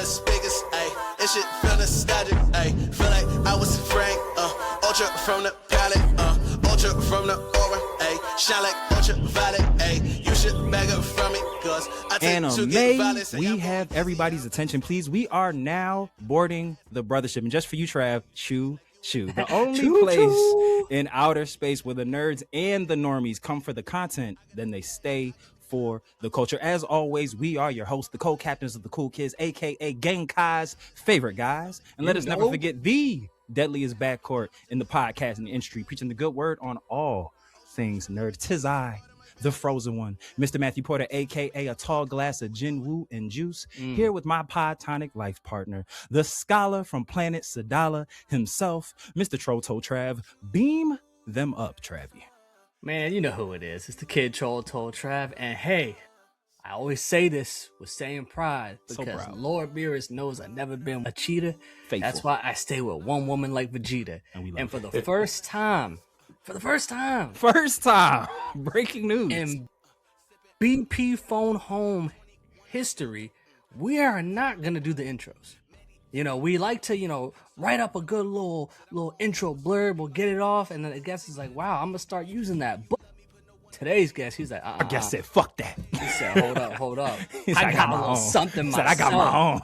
the speakers, ayy. This shit feel nostalgic, ayy. Feel like I was Frank, ultra from the palette, ultra from the aura, ayy. Shine like ultraviolet, ayy. You should bag up from me, cause I take to get violence. We have everybody's attention, please. We are now boarding the brothership. And just for you, Trav, Choo. The only place in outer space where the nerds and the normies come for the content, then they stay for the culture. As always, we are your hosts, the co-captains of the cool kids, aka Gang Kai's favorite guys. And let us never forget the deadliest backcourt in the podcasting industry, preaching the good word on all things nerd. 'Tis I, the frozen one, Mr. Matthew Porter, aka a tall glass of gin, woo, and juice, here with my pod tonic life partner, the scholar from planet Sadala himself, Mr. Troto Trav. Beam them up, Travie. Man, you know who it is. It's the kid Troto Trav. And hey, I always say this with saying pride because Lord Beerus knows I've never been a cheater. Faithful. That's why I stay with one woman like Vegeta. And for the first time, breaking news in BP phone home history, we are not gonna do the intros. You know, we like to, write up a good little intro blurb. We'll get it off, and then the guest is like, "Wow, I'm gonna start using that." But today's guest, he's like, I guess said, "Fuck that." He said, "Hold up, I got a little something myself. I got my own.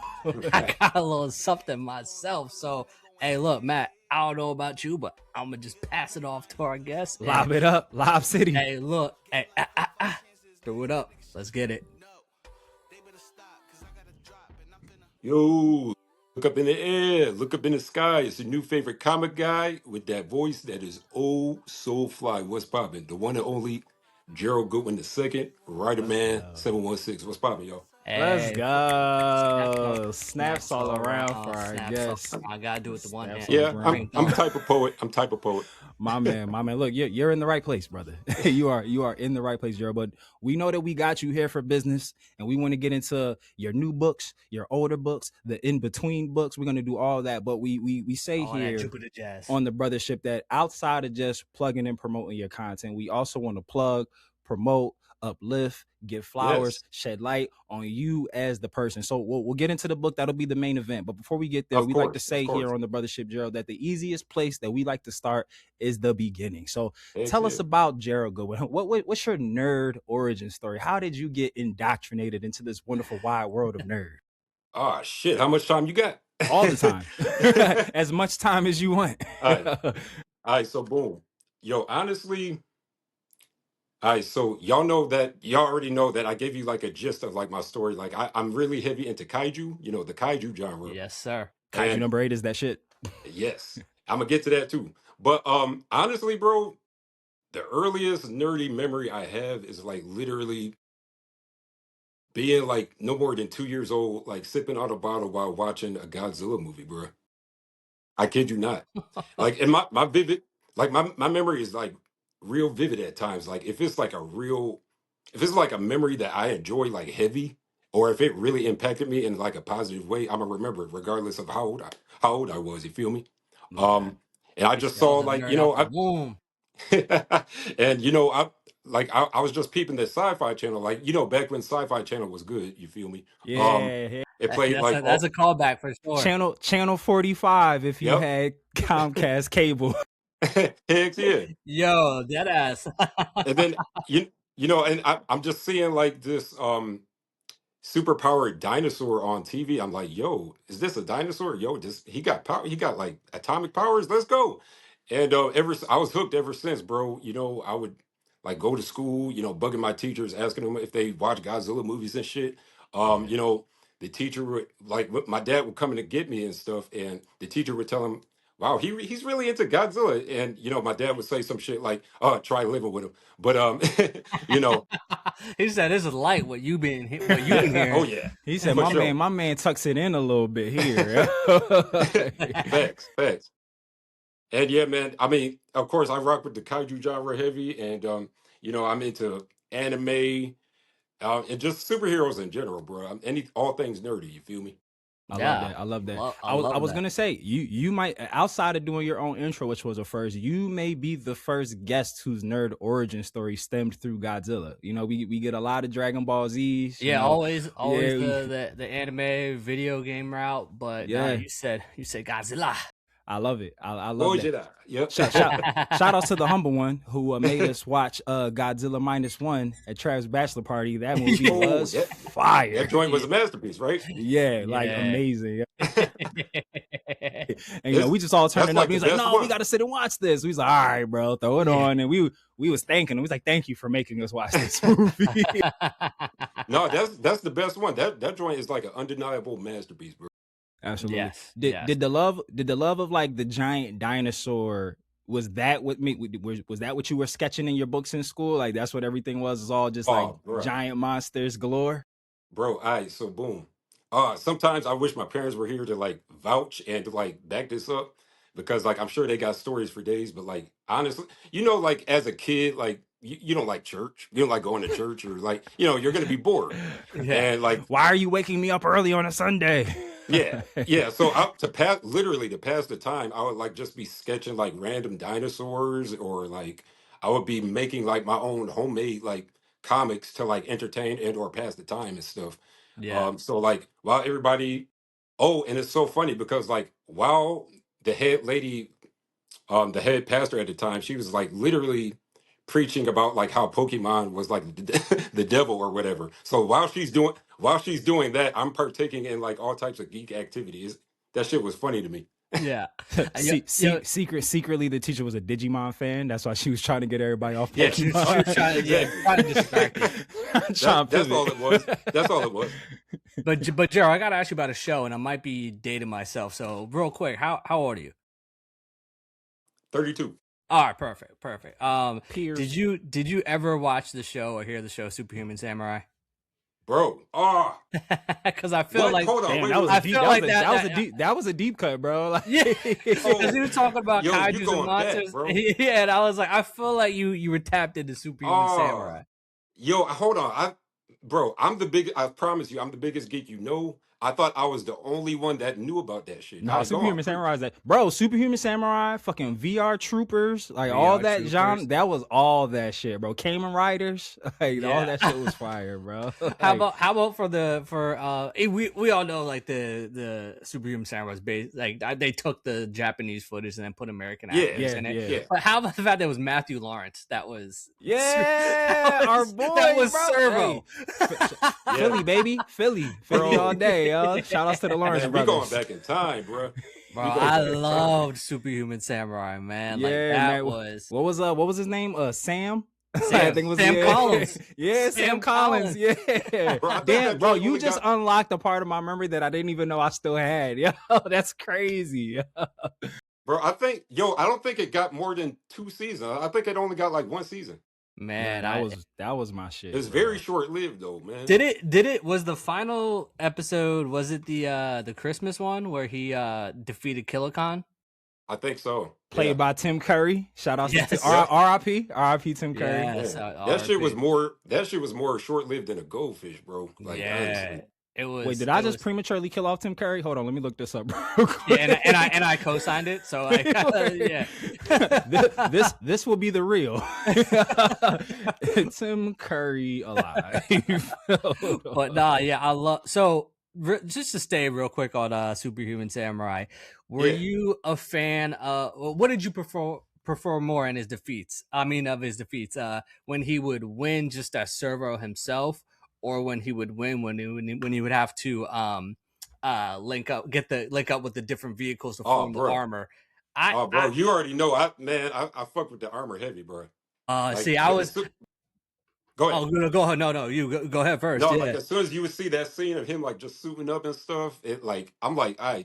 I got a little something myself." So, hey, look, Matt. I don't know about you, but I'm gonna just pass it off to our guest. Lob it up, Lob City. Hey, look, hey, throw it up. Let's get it. Yo, look up in the air, look up in the sky. It's your new favorite comic guy with that voice that is oh so fly. What's poppin'? The one and only Gerald Goodwin II, Writer Man 716. What's poppin', y'all? Hey, let's go. Snaps all around for our guests. I gotta do it the one hand. Yeah, I'm type of poet. My man. Look, you're in the right place, brother. you are in the right place, Gerald. But we know that we got you here for business, and we want to get into your new books, your older books, the in between books. We're gonna do all that. But we say here on the brothership that outside of just plugging and promoting your content, we also want to plug, promote, uplift, give flowers, shed light on you as the person. So we'll get into the book. That'll be the main event. But before we get there, we like to say here on the brothership, Gerald, that the easiest place that we like to start is the beginning. So tell us about Gerald Goodwin. What's your nerd origin story? How did you get indoctrinated into this wonderful wide world of nerd? Oh shit! How much time you got? All the time. As much time as you want. All right. So boom. Yo, honestly. All right, so y'all already know that I gave you like a gist of like my story. Like I'm really heavy into kaiju, the kaiju genre. Yes, sir. Kaiju number 8 is that shit. Yes, I'm gonna get to that too. But honestly, bro, the earliest nerdy memory I have is like literally being like no more than 2 years old, like sipping out a bottle while watching a Godzilla movie, bro. I kid you not. Like, and my vivid, like my memory is like real vivid at times. Like if it's like a memory that I enjoy like heavy, or if it really impacted me in like a positive way, I'm gonna remember it regardless of how old I was. You feel me? And I just saw like and I was just peeping the Sci-Fi Channel, like back when Sci-Fi Channel was good. You feel me? Yeah. It played that's a callback for sure. Channel 45 if you had Comcast cable. Heck yeah. Yo, that ass. And then and I'm just seeing like this superpowered dinosaur on TV. I'm like, yo, is this a dinosaur? Yo, he got power, he got like atomic powers. Let's go. And I was hooked ever since, bro. I would like go to school, bugging my teachers, asking them if they watch Godzilla movies and shit. The teacher would my dad would come in to get me and stuff, and the teacher would tell him, "Wow, he's really into Godzilla." And my dad would say some shit like, "Oh, try living with him." But he said, "This is light. What you been hearing?" Oh yeah. He said, "My man tucks it in a little bit here." Facts. And yeah, man. I mean, of course, I rock with the kaiju genre heavy, and I'm into anime. And just superheroes in general, bro. All things nerdy. You feel me? I love that. I love that. I was gonna say you might, outside of doing your own intro, which was a first, you may be the first guest whose nerd origin story stemmed through Godzilla. You know, we get a lot of Dragon Ball Z's. Yeah, you know? always the anime video game route, but you said Godzilla. I love it. I love it. Yep. Shout out to the humble one who made us watch Godzilla -1 at Trav's bachelor party. That movie was fire. That joint was a masterpiece, right? Yeah, like amazing. And you know, we just all turning up. He was like, "No, we got to sit and watch this." We was like, "All right, bro, throw it on." And we was thanking him. We was like, "Thank you for making us watch this movie." No, that's the best one. That joint is like an undeniable masterpiece, bro. Absolutely. Yes. Did the love of like the giant dinosaur, was that what you were sketching in your books in school? Like that's what everything was? It's all just giant monsters galore? Bro, so boom. Sometimes I wish my parents were here to like vouch and to like back this up, because like I'm sure they got stories for days, but like honestly, you know, like as a kid, like you don't like church. You don't like going to church, or like, you know, you're gonna be bored. And like, why are you waking me up early on a Sunday? Yeah. So to pass the time, I would like just be sketching like random dinosaurs, or like I would be making like my own homemade like comics to like entertain and or pass the time and stuff. Yeah. So like while everybody, and it's so funny because like while the head lady, the head pastor at the time, she was like literally preaching about like how Pokemon was like the devil or whatever. So while she's doing that, I'm partaking in like all types of geek activities. That shit was funny to me. Yeah. Secretly, the teacher was a Digimon fan. That's why she was trying to get everybody off Yeah, Pokemon. she was trying to distract you. That's all it was. That's all it was. But Gerald, I gotta ask you about a show, and I might be dating myself. So real quick, how old are you? 32. All right, perfect. Peers. Did you ever watch the show or hear the show Superhuman Samurai? Bro, because I feel like, hold on, damn, that was a deep cut, bro. Like, yeah, because you were talking about kaijus and monsters. Bro. Yeah, and I was like, I feel like you were tapped into Superhuman Samurai. Yo, hold on, I promise you, I'm the biggest geek you know. I thought I was the only one that knew about that shit. No, Superhuman Samurai is that, bro. Superhuman Samurai, fucking VR Troopers, like VR all that Troopers. Genre. That was all that shit, bro. Kamen Riders, like all that shit was fire, bro. Like, how about we all know like the Superhuman Samurai was based, like they took the Japanese footage and then put American actors in it. Yeah. But how about the fact that it was Matthew Lawrence? That was our boy. That was bro. Servo. Hey. Philly, baby, Philly all day. Shout outs to the Lawrence brothers. We going back in time, bro. I loved Superhuman Samurai, man. Yeah, like that man. was what was his name? Sam. I think it was Sam Collins. Yeah, Sam Collins. Yeah. Damn, bro, you just unlocked a part of my memory that I didn't even know I still had. Yo, that's crazy. Bro, I don't think it got more than 2 seasons. I think it only got like 1 season. Man, that was my shit. It's very short lived though, man. Did it was the final episode, was it the Christmas one where he defeated Kilikon? I think so. Played by Tim Curry. Shout out to R.I.P. Tim Curry. Yes, that shit was more short lived than a goldfish, bro. Like, honestly. It was. Wait, did I just prematurely kill off Tim Curry? Hold on, let me look this up real quick. Yeah, and I co-signed it, so yeah. This will be the real Tim Curry alive. But nah, yeah, I love. So just to stay real quick on Superhuman Samurai, were you a fan? What did you prefer more in his defeats? I mean, of his defeats, when he would win just as Servo himself, or when he would win when he would have to link up with the different vehicles to form the armor. You already know. I fuck with the armor heavy, bro. See, I was. Go ahead. Oh, go ahead. No, you go ahead first. No, like as soon as you would see that scene of him like just suiting up and stuff, I'm like, all right,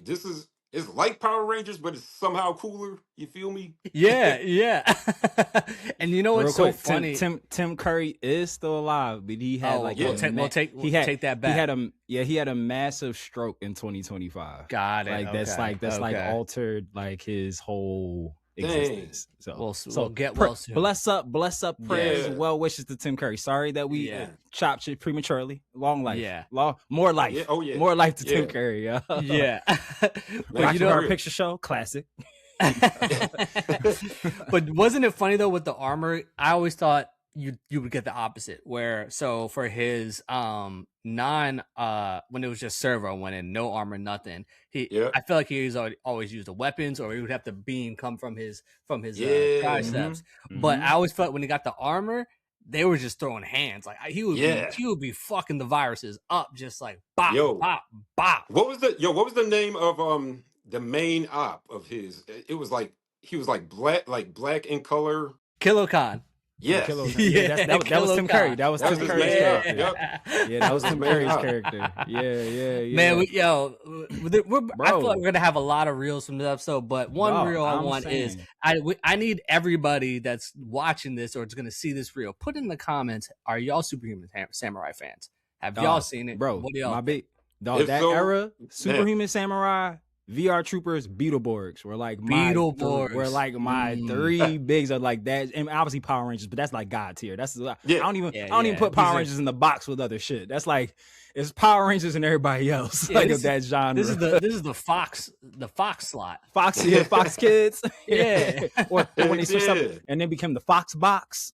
it's like Power Rangers, but it's somehow cooler. You feel me? Yeah. And you know what's so funny? Tim Curry is still alive, but he had take that back. He had a massive stroke in 2025. Got it. Like that's altered like his whole existence. We'll get well soon. Bless up, prayers, Yeah. well wishes to Tim Curry. Sorry that we chopped shit prematurely. Long life. Yeah. More life. Yeah. Oh, yeah. More life to Tim Curry. Yeah. Yeah. But you know, our picture show, classic. But wasn't it funny though with the armor? I always thought you would get the opposite, where so for his when it was just servo, when in no armor, nothing, I feel like he always used the weapons, or he would have the beam come from his triceps. But I always felt when he got the armor, they were just throwing hands. Like he would be fucking the viruses up, just like bop, bop, bop. What was the name of the main op of his? It was like he was like black in color. Kilocon. Yes. That was Tim Curry. That was Tim Curry's character. Yep. Yeah, that was Tim Curry's character. Yeah. Man, I feel like we're gonna have a lot of reels from this episode, but one reel I want is I need everybody that's watching this or is gonna see this reel, put in the comments, are y'all Superhuman Samurai fans? Have y'all seen it, bro? What do y'all think? Era, Superhuman Samurai, VR Troopers, Beetleborgs were like my three bigs of like that, and obviously Power Rangers, but that's like God tier. That's I don't even put Power Rangers in the box with other shit. That's like it's Power Rangers and everybody else of that genre. This is the Fox slot. Fox Kids. Or when they switched up and then became the Fox Box.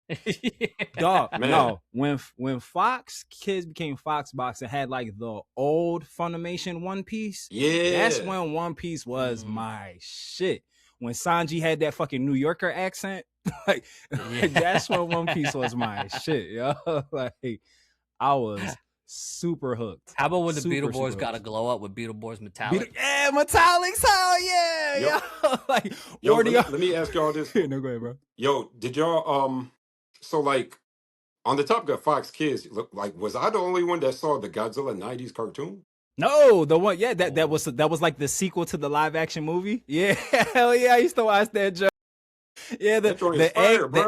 Dog, Man. no. When Fox Kids became Fox Box and had like the old Funimation One Piece, that's when One Piece was my shit. When Sanji had that fucking New Yorker accent, like that's when One Piece was my shit, yo. Like I was super hooked. How about when the Beetleborgs got to glow up with Beetleborgs metallic? Metallics, hell yeah. Let me ask y'all this. No, go ahead, bro. Yo, did y'all so like on the topic of Fox Kids, like was I the only one that saw the Godzilla 90s cartoon? No, the one, that was like the sequel to the live action movie. Yeah, hell yeah, I used to watch that joke. Yeah, the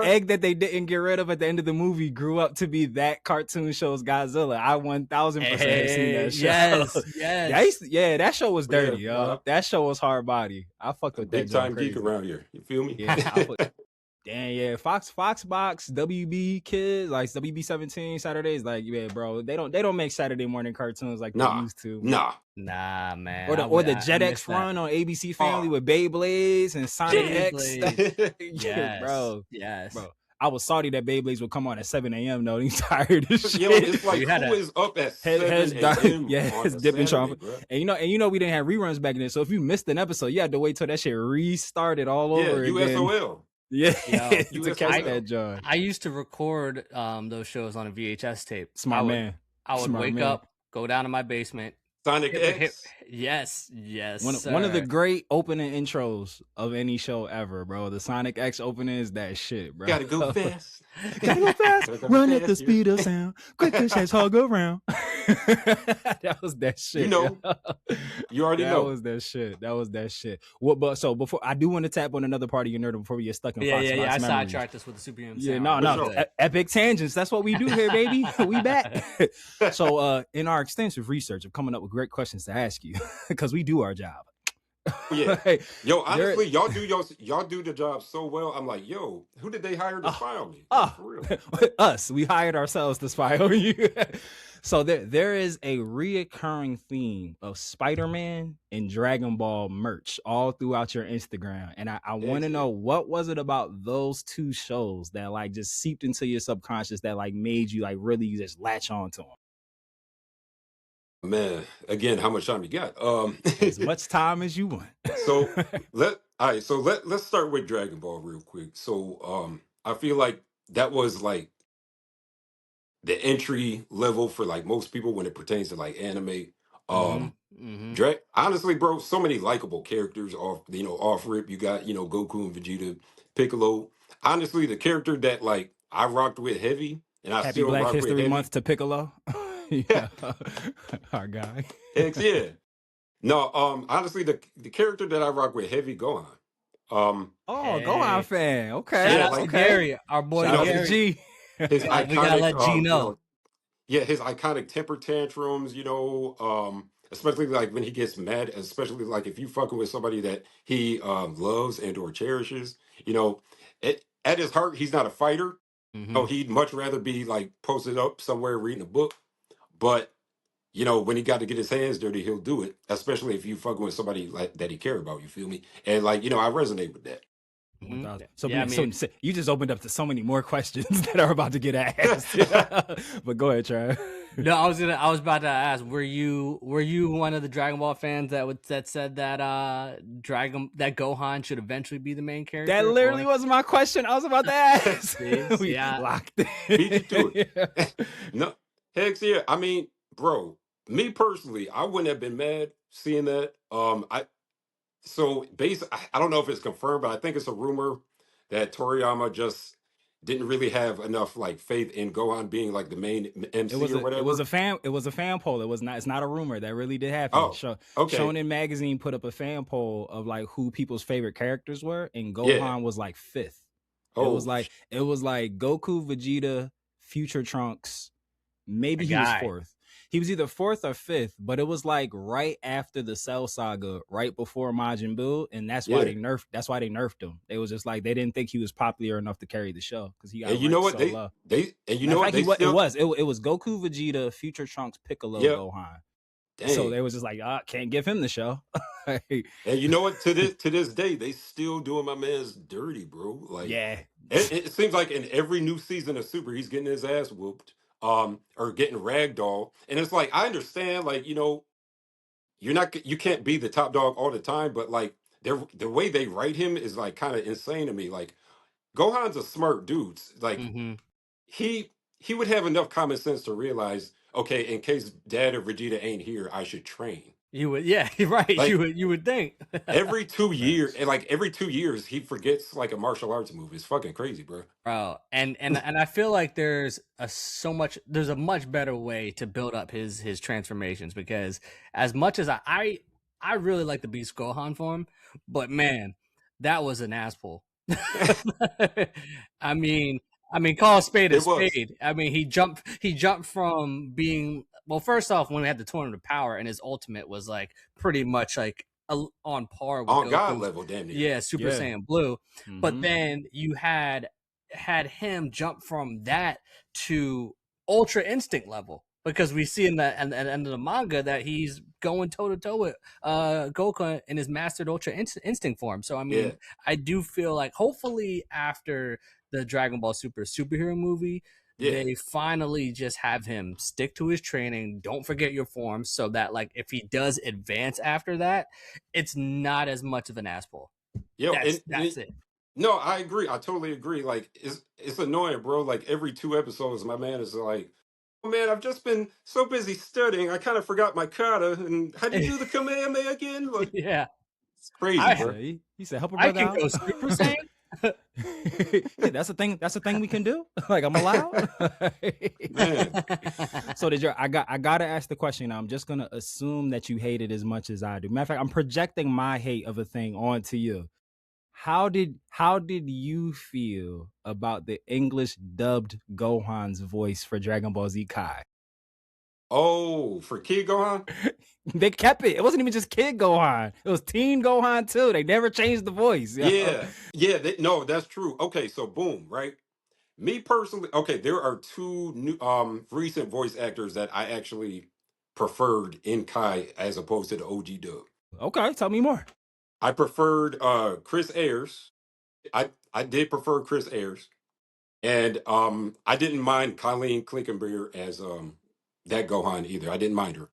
egg that they didn't get rid of at the end of the movie grew up to be that cartoon show's Godzilla. I 1000% have seen that show. Yes. That show was dirty, yo. That show was hard body. I fucked with that. Big time geek around here. You feel me? Yeah. Damn, yeah. Fox Box, WB Kids, like WB 17 Saturdays, like bro. They don't make Saturday morning cartoons like they used to. Nah, man. Or the JetX run on ABC Family with Beyblades and Sonic X. Bro. Yes. Bro. I was salty that Beyblades would come on at 7 a.m. though. He's tired of shit. Yo, it's like who is up at 7 a.m. It's dipping trumpet. And you know we didn't have reruns back then. So if you missed an episode, you had to wait till that shit restarted all over again. USOL. Yeah, to catch that joy. I used to record those shows on a VHS tape. Smart man. I would wake up, go down to my basement. Sonic X. Yes. One of the great opening intros of any show ever, bro. The Sonic X opening is that shit, bro. Gotta go fast. Run at the speed of sound. Quick as has hug around. That was that shit. You know. You already know. That was that shit. But so before I do want to tap on another part of your nerd before we get stuck in Fox I memories. sidetracked this with the Superhuman. Yeah, no. Epic tangents. That's what we do here, baby. We back. So in our extensive research of coming up with great questions to ask you, because we do our job. Yeah. Yo, honestly, y'all do the job so well. I'm like, yo, who did they hire to spy on me? For real. Us. We hired ourselves to spy on you. So there is a reoccurring theme of Spider-Man and Dragon Ball merch all throughout your Instagram. And I want to know, what was it about those two shows that like just seeped into your subconscious that like made you like really just latch on to them? Man, again, how much time you got? As much time as you want. So let's start with Dragon Ball real quick. So I feel like that was like the entry level for like most people when it pertains to like anime. Honestly, bro, so many likable characters off rip. You got, Goku and Vegeta, Piccolo. Honestly, the character that like I rocked with heavy, and I Happy still Black rock History with heavy. Month to Piccolo. Yeah. Our guy. Heck yeah. No, honestly, the character that I rock with heavy, Gohan. Gohan fan. Okay. Shout out to Gary, our boy Gary. G. His iconic, we gotta let G know. His iconic temper tantrums, especially like when he gets mad, especially like if you fucking with somebody that he loves and or cherishes, you know, at his heart, he's not a fighter. Mm-hmm. Oh, he'd much rather be like posted up somewhere reading a book. But you know, when he got to get his hands dirty, he'll do it. Especially if you fucking with somebody like that he care about. You feel me? And like, you know, I resonate with that. 1,000. So, Yeah, I mean, so you just opened up to so many more questions that are about to get asked. But go ahead, Trav. no, I was about to ask, were you one of the Dragon Ball fans that said that that Gohan should eventually be the main character? That literally was my question. I was about to ask. We yeah, locked Beat you to it. it. No, heck yeah. I mean, bro, me personally, I wouldn't have been mad seeing that. I don't know if it's confirmed, but I think it's a rumor that Toriyama just didn't really have enough like faith in Gohan being like the main MC or It was whatever. a fan poll. It's not a rumor. That really did happen. Oh, okay. Shonen Magazine put up a fan poll of like who people's favorite characters were, and Yeah. Gohan was like 5th. Oh, It was like Goku, Vegeta, Future Trunks. Maybe he was 4th. He was either 4th or 5th, but it was like right after the Cell Saga, right before Majin Buu, and that's why they nerfed him. They was just like they didn't think he was popular enough to carry the show because he got and you know what so low. It was Goku, Vegeta, Future Trunks, Piccolo, Yep. Gohan. Dang. So they was just like, can't give him the show. And you know what? To this day, they still doing my man's dirty, bro. Like, yeah, it seems like in every new season of Super, he's getting his ass whooped, or getting ragdoll. And it's like I understand, like you know, you can't be the top dog all the time, but like the way they write him is like kind of insane to me. Like Gohan's a smart dude. Like mm-hmm. he would have enough common sense to realize, okay, in case Dad or Vegeta ain't here, I should train. You would, yeah, right. Like, you would think every 2 years, and like every 2 years, he forgets like a martial arts move. It's fucking crazy, bro. bro. And I feel like there's a much better way to build up his transformations, because as much as I really like the Beast Gohan form, but man, that was an asshole. I mean, call a spade a spade. I mean, he jumped from being, well, first off, when we had the Tournament of Power, and his ultimate was like pretty much like on par with on Goku's, God level, damn near. yeah, Super Saiyan Blue. Mm-hmm. But then you had him jump from that to Ultra Instinct level, because we see in the end of the manga that he's going toe to toe with Goku in his mastered Ultra Instinct form. So I mean, yeah. I do feel like hopefully after the Dragon Ball Super superhero movie, they finally just have him stick to his training. Don't forget your form, so that like if he does advance after that, it's not as much of an asshole. That's it. No, I agree. I totally agree. Like it's annoying, bro. Like every 2 episodes, my man is like, "Oh man, I've just been so busy studying, I kind of forgot my kata. And how do you do the Kamehameha again?" Like, yeah, it's crazy, bro. He said, "Help a brother out." I can go Super Saiyan. Yeah, that's a thing. That's a thing we can do. Like I'm allowed. Man. So I gotta ask the question. I'm just gonna assume that you hate it as much as I do. Matter of fact, I'm projecting my hate of a thing onto you. How did you feel about the English dubbed Gohan's voice for Dragon Ball Z Kai? Oh, for Kid Gohan? They kept it. It wasn't even just Kid Gohan. It was Teen Gohan too. They never changed the voice. Yeah. No, that's true. Okay, so boom, right? Me personally, okay, there are 2 new recent voice actors that I actually preferred in Kai as opposed to the OG dub. Okay, tell me more. I preferred Chris Ayers. I did prefer Chris Ayers. And I didn't mind Colleen Klinkenberger as that Gohan either. I didn't mind her.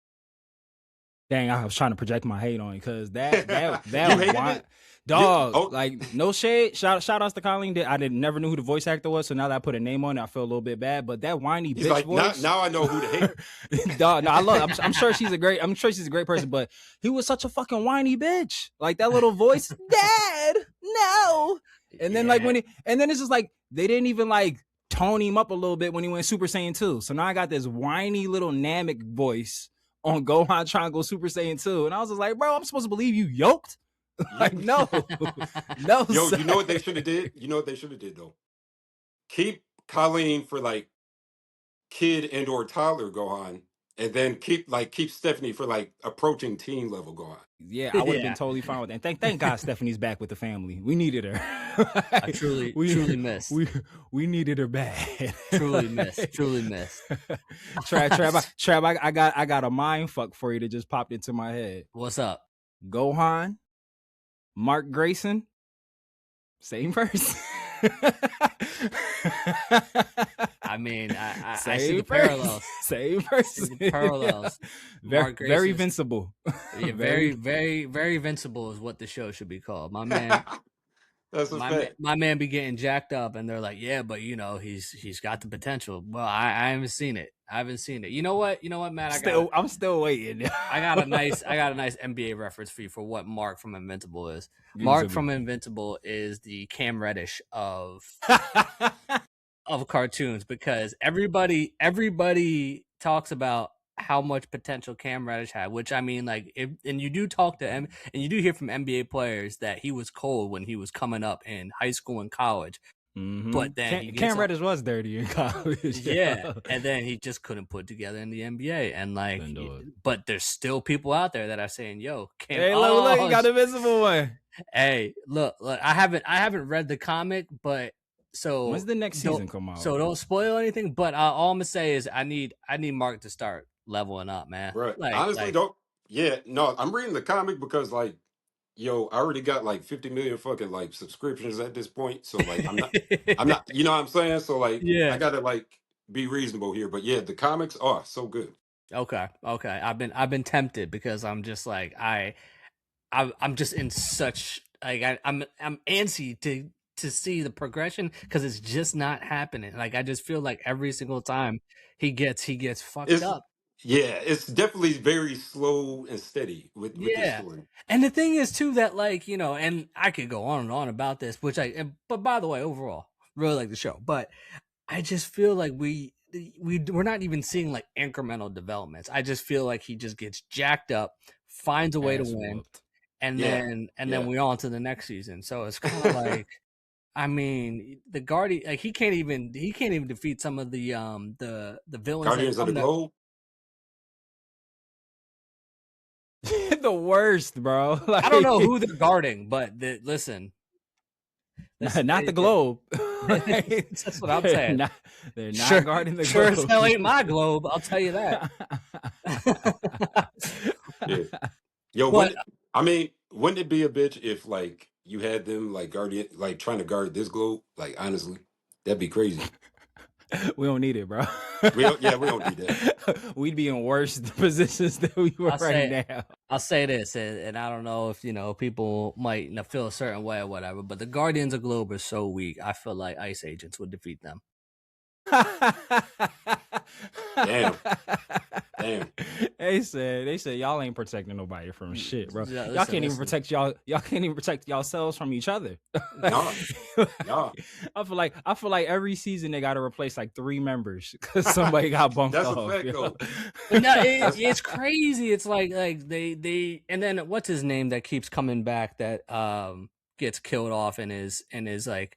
Dang, I was trying to project my hate on you because that you hated it? Dog, like no shade. Shout outs to Colleen. I never knew who the voice actor was, so now that I put a name on it, I feel a little bit bad. But that whiny bitch like, voice. Now I know who to hate. Dog, no, I love. I'm sure she's a great person, but he was such a fucking whiny bitch. Like that little voice, Dad, no. And then like and then it's just like they didn't even like tone him up a little bit when he went Super Saiyan 2. So now I got this whiny little Namek voice on Gohan trying to go Super Saiyan 2. And I was just like, bro, I'm supposed to believe you yoked? Like, no. No. Yo, you know what they should have did? You know what they should have did, though? Keep Colleen for, like, kid and or toddler Gohan. and then keep Stephanie for like approaching teen level going. Yeah, I would have been Yeah. totally fine with that. And thank God Stephanie's back with the family. We needed her. I truly missed. We needed her bad. Truly missed. Trav, I got a mind fuck for you that just popped into my head. What's up? Gohan, Mark Grayson, same person. I mean, I see the parallels. Same person. The parallels. Very invincible. Yeah, very invincible is what the show should be called. My man. That's a fact. My man be getting jacked up, and they're like, "Yeah, but he's got the potential." Well, I haven't seen it. You know what, Matt? I'm still waiting. I got a nice NBA reference for you for what Mark from Invincible is. Mark from Invincible is the Cam Reddish of cartoons, because everybody talks about how much potential Cam Reddish had, which I mean, like, and you do talk to him, and you do hear from NBA players that he was cold when he was coming up in high school and college. Mm-hmm. But then Cam Reddish was dirty in college. Yeah, and then he just couldn't put together in the NBA, and like, but there's still people out there that are saying, "Yo, Cam, hey, look, you got the Invincible one." Hey, look, I haven't read the comic, but so when's the next season come out? So don't spoil anything. But all I'm gonna say is I need Mark to start leveling up, man. Right. Like, honestly, don't. Yeah, no, I'm reading the comic because like, yo, I already got like 50 million fucking like subscriptions at this point. So like, I'm not. You know what I'm saying? So like, yeah, I gotta like be reasonable here. But yeah, the comics are so good. Okay. I've been tempted because I'm just like I'm just in such like I'm antsy to see the progression, because it's just not happening. Like, I just feel like every single time he gets fucked up. Yeah, it's definitely very slow and steady with this story. And the thing is too that, like, and I could go on and on about this, but by the way, overall, really like the show, but I just feel like we're not even seeing like incremental developments. I just feel like he just gets jacked up, finds a way to win, and then we're on to the next season. So it's kind of like, I mean, the Guardian, like, he can't even defeat some of the villains. Guardians of the Globe. The worst, bro. Like, I don't know who they're guarding, but listen. Not the globe. That's what I'm saying. They're not guarding the globe. Sure as hell ain't my globe, I'll tell you that. Yeah. Yo, wouldn't it be a bitch if like you had them like guardian, like trying to guard this globe? Like, honestly, that'd be crazy. We don't need it, bro. we don't need that. We'd be in worse positions than we were now. I'll say this, and I don't know if people might feel a certain way or whatever, but the Guardians of Globe are so weak. I feel like Ice Agents would defeat them. Damn. They said y'all ain't protecting nobody from shit, bro. Y'all can't even protect yourselves from each other. No. I feel like every season they gotta replace like 3 members because somebody got bumped off. That's a fact, though. No, it's crazy. It's like they and then what's his name that keeps coming back that gets killed off and is like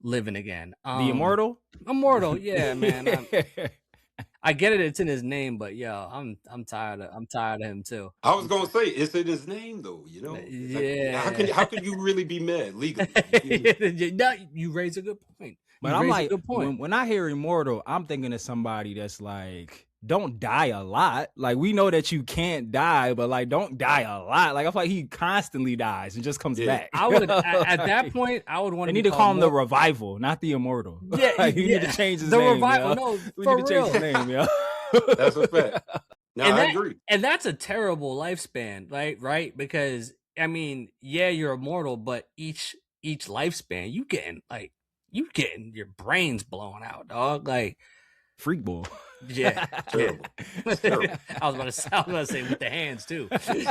living again. The Immortal, yeah, man. I get it; it's in his name, but I'm tired of him too. I was gonna say it's in his name though, Yeah. Like, how can you really be mad legally? No, you raise a good point. But I'm like, when I hear Immortal, I'm thinking of somebody that's like, don't die a lot. Like, we know that you can't die, but like, don't die a lot. Like, I feel like he constantly dies and just comes back. I would at that point, I would want to. They need to call him the Revival, not the Immortal. Yeah, like, you need to change his name. The Revival, yo. no, we for need to real. change his name, yeah. That's a fact. No, I agree. And that's a terrible lifespan, right? Because I mean, you're immortal, but each lifespan, you getting your brains blown out, dog. Like, freak ball. Yeah, terrible. Terrible. I was about to say with the hands too. It's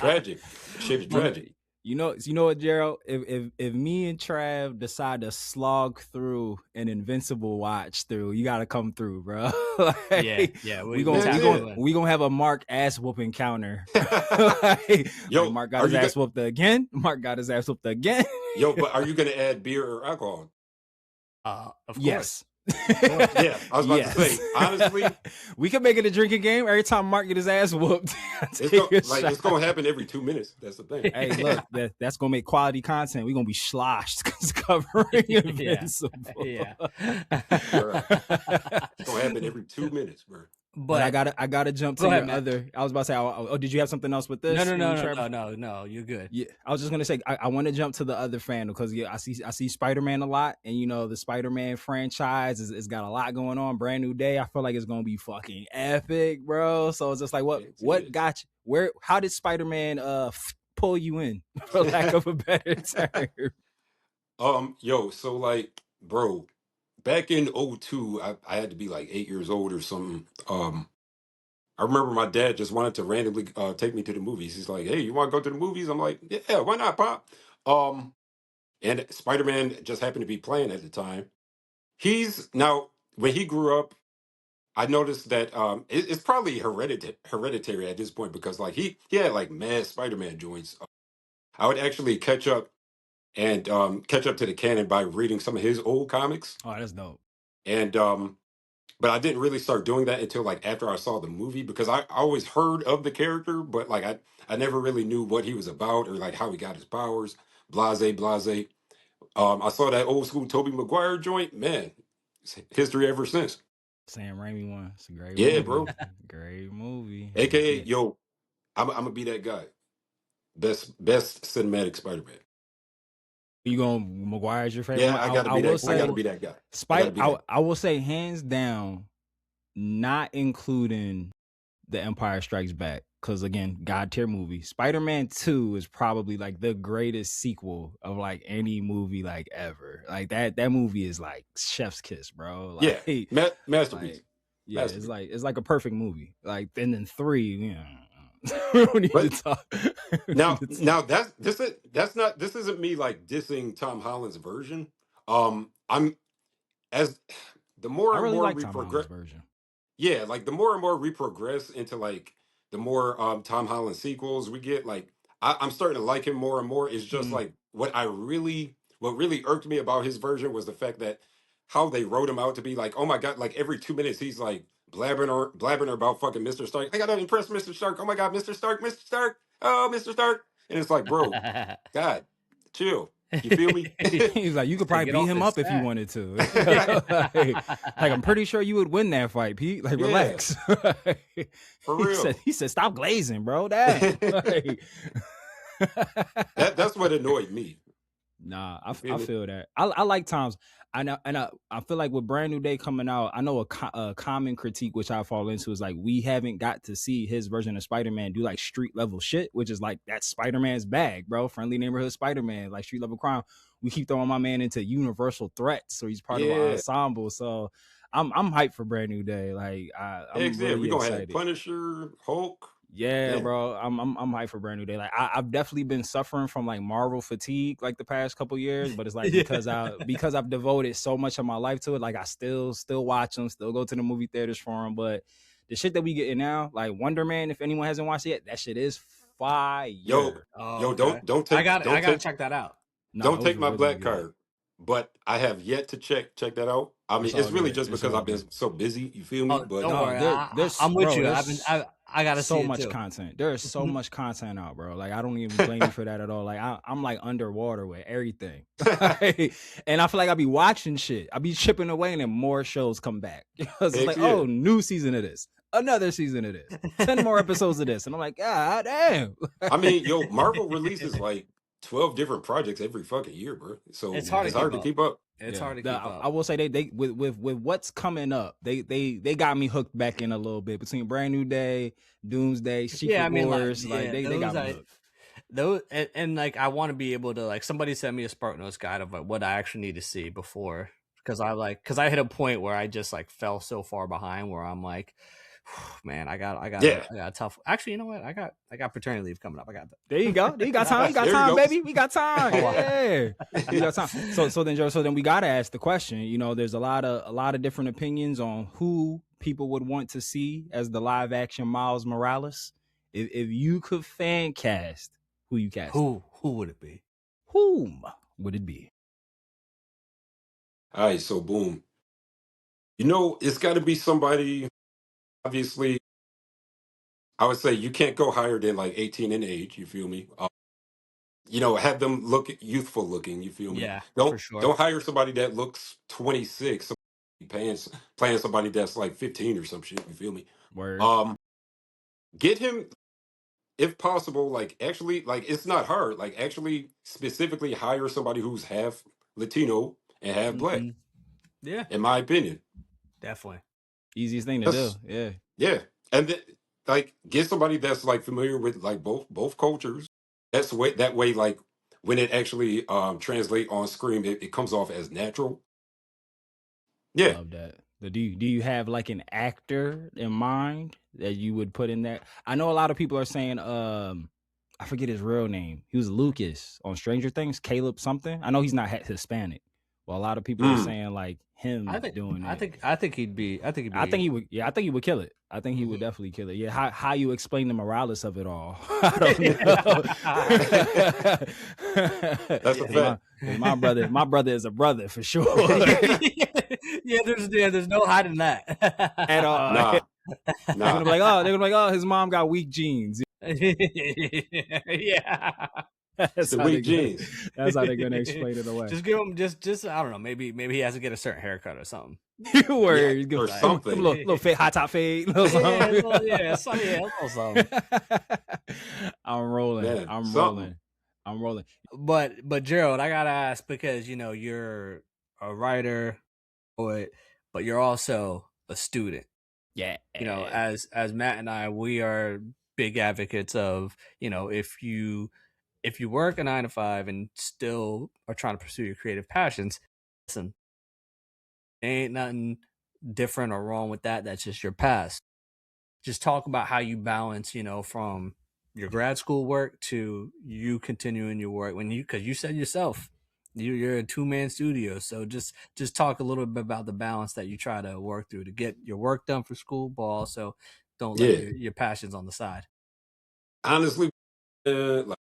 tragic. Shit's tragic. You know what, Gerald? If me and Trav decide to slog through an Invincible watch through, you gotta come through, bro. Like, we gonna have a Mark ass whooping counter. Yo, Mark got his ass whooped again. Mark got his ass whooped again. Yo, but are you gonna add beer or alcohol? Of course. Yes. Yeah, I was about to say, honestly, we can make it a drinking game. Every time Mark get his ass whooped, it's gonna happen every 2 minutes. That's the thing. Hey, look, that's gonna make quality content. We're gonna be sloshed covering Invincible. Yeah. Bruh. It's gonna happen every 2 minutes, bro. But I gotta jump to your other. I was about to say, oh, did you have something else with this? No, you're good. Yeah, I was just gonna say I want to jump to the other fan because I see Spider-Man a lot, and you know the Spider-Man franchise is got a lot going on. Brand New Day, I feel like it's gonna be fucking epic, bro. So it's just like what got you? How did Spider-Man pull you in, for lack of a better term? So like, bro, back in '02, I had to be like 8 years old or something. I remember my dad just wanted to randomly take me to the movies. He's like, "Hey, you want to go to the movies?" I'm like, "Yeah, why not, Pop?" And Spider-Man just happened to be playing at the time. He's now when he grew up, I noticed that it's probably hereditary at this point because like he had like mad Spider-Man joints. I would actually catch up to the canon by reading some of his old comics. Oh, that's dope. And but I didn't really start doing that until like after I saw the movie because I always heard of the character, but like I never really knew what he was about or like how he got his powers. Blase, blase. I saw that old school Tobey Maguire joint. Man, it's history ever since. Sam Raimi one. It's a great Yeah, movie. bro. Great movie. AKA, yo, I'm gonna be that guy. Best cinematic Spider-Man. You going Maguire's your favorite? Yeah, I gotta be that. I gotta be that guy. I will say hands down, not including The Empire Strikes Back, because again, God tier movie. Spider-Man 2 is probably like the greatest sequel of like any movie like ever. Like that movie is like chef's kiss, bro. Like, yeah, masterpiece. Like, yeah, masterpiece. it's like a perfect movie. Like, and then 3, you know. We don't need to talk. Now this isn't me like dissing Tom Holland's version. I'm as the more I and really more like we Tom progress. Holland's version. Yeah, like the more and more we progress into like the more Tom Holland sequels we get, like I'm starting to like him more and more. It's just like what really irked me about his version was the fact that how they wrote him out to be like, oh my god, like every 2 minutes he's like blabbering about fucking Mr. Stark. I gotta impress Mr. Stark. Oh my god, Mr. Stark, Mr. Stark, oh Mr. Stark. And it's like, bro, God, chill. You feel me? He's like, you could probably beat him up if you wanted to. like, I'm pretty sure you would win that fight, Pete. Like, relax. For real. He said, stop glazing, bro. Damn. That's what annoyed me. Nah, I feel that. I like Tom's. I know, and I feel like with Brand New Day coming out, I know a common critique which I fall into is like we haven't got to see his version of Spider-Man do like street level shit, which is like that's Spider-Man's bag, bro. Friendly neighborhood Spider-Man, like street level crime. We keep throwing my man into universal threats, so he's part of our ensemble. So I'm hyped for Brand New Day. Like I'm really we gonna excited. have Punisher, Hulk. Yeah, bro. I'm hyped for Brand New Day. Like I've definitely been suffering from like Marvel fatigue like the past couple years, but it's like because I've devoted so much of my life to it. Like I still watch them, still go to the movie theaters for them. But the shit that we getting now, like Wonder Man, if anyone hasn't watched it yet, that shit is fire. Don't take. I gotta check that out. No, don't take my really black card. But I have yet to check that out. I mean, it's really just because I've been so busy. You feel me? But don't worry, I'm with you. I gotta so see much too. content. There is so much content out, bro. Like I don't even blame you for that at all. Like I'm like underwater with everything, and I feel like I be watching shit. I be chipping away, and then more shows come back. It's like, oh, new season of this, another season of this, 10 more episodes of this, and I'm like, God damn. I mean, Marvel releases like 12 different projects every fucking year, bro. So it's hard to keep up. It's hard to keep up. I will say they with what's coming up, they got me hooked back in a little bit between Brand New Day, Doomsday, Secret Wars. They got me hooked. Those and like I want to be able to like somebody send me a Spark Notes guide of like what I actually need to see before because I hit a point where I just like fell so far behind where I'm like, man, I got tough. Actually, you know what? I got paternity leave coming up. I got that. There you go. You got time. You got time, baby. We got time. Yeah, you got time. So then we gotta ask the question. You know, there's a lot of different opinions on who people would want to see as the live action Miles Morales. If you could fan cast, who you cast? Who would it be? Whom would it be? All right, so boom. It's got to be somebody. Obviously, I would say you can't go higher than like 18 in age. You feel me? Have them look youthful looking. You feel me? Yeah, for Don't sure. hire somebody that looks 26, paying playing somebody that's like 15 or some shit. You feel me? Word. Um, get him if possible. Like actually, like it's not hard. Like actually, specifically hire somebody who's half Latino and half black. Hmm. Yeah, In my opinion, definitely. Easiest thing to do. that's Yeah. yeah. And then like get somebody that's like familiar with like both cultures. That way like when it actually translate on screen, it comes off as natural. Yeah. Love that. Do you have like an actor in mind that you would put in that? I know a lot of people are saying I forget his real name. He was Lucas on Stranger Things, Caleb something. I know he's not Hispanic. Well, a lot of people are Mm. saying like I him think doing I it. think I think he'd be. I think he'd I think be. he would. Yeah, I think he would kill it. I think he would Mhm. definitely kill it. Yeah, how you explain the morales of it all? I don't know. That's a Yeah. 'Cause my, fact. 'cause my brother is a brother for sure. There's no hiding that. At all. Nah, They're nah. gonna be like, oh, his mom got weak genes. Yeah. It's That's the how they're weak gonna. genes. That's how they're gonna explain it away. Just give him just I don't know, maybe he has to get a certain haircut or something. Yeah, Word. or Like, Give him a something. little fade, hot top fade, little yeah, something. a little something. I'm rolling. Man, I'm something. rolling. I'm rolling. But Gerald, I gotta ask because you're a writer, poet, but you're also a student. Yeah. As Matt and I, we are big advocates of if you work a 9 to 5 and still are trying to pursue your creative passions, listen, ain't nothing different or wrong with that. That's just your past. Just talk about how you balance, from your grad school work to you continuing your work because you said yourself you're a 2-man studio. So just talk a little bit about the balance that you try to work through to get your work done for school, but also don't let Yeah. your passions on the side. Honestly, like,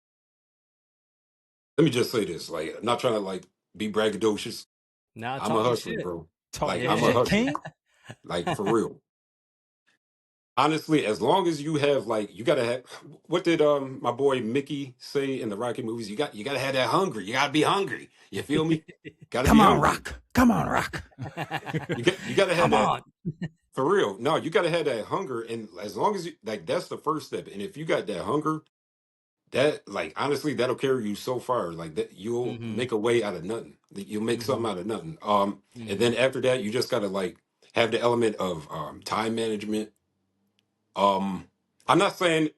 let me just say this. Like, I'm not trying to like be braggadocious. Now I'm a talk your hustler, shit. bro. Talk Like, your I'm a Yeah. shit, hustler. King. Like, for real. Honestly, as long as you have like you gotta have what did my boy Mickey say in the Rocky movies? You gotta have that hungry. You gotta be hungry. You feel me? Gotta Come be on, hungry. Rock. Come on, Rock. You gotta have Come that on. for real. No, you gotta have that hunger. And as long as you like that's the first step. And if you got that hunger, that like honestly, that'll carry you so far. Like that you'll Hmm. make a way out of nothing. You'll make something Hmm. out of nothing. And Hmm. then after that, you just gotta like have the element of time management. Um, I'm not saying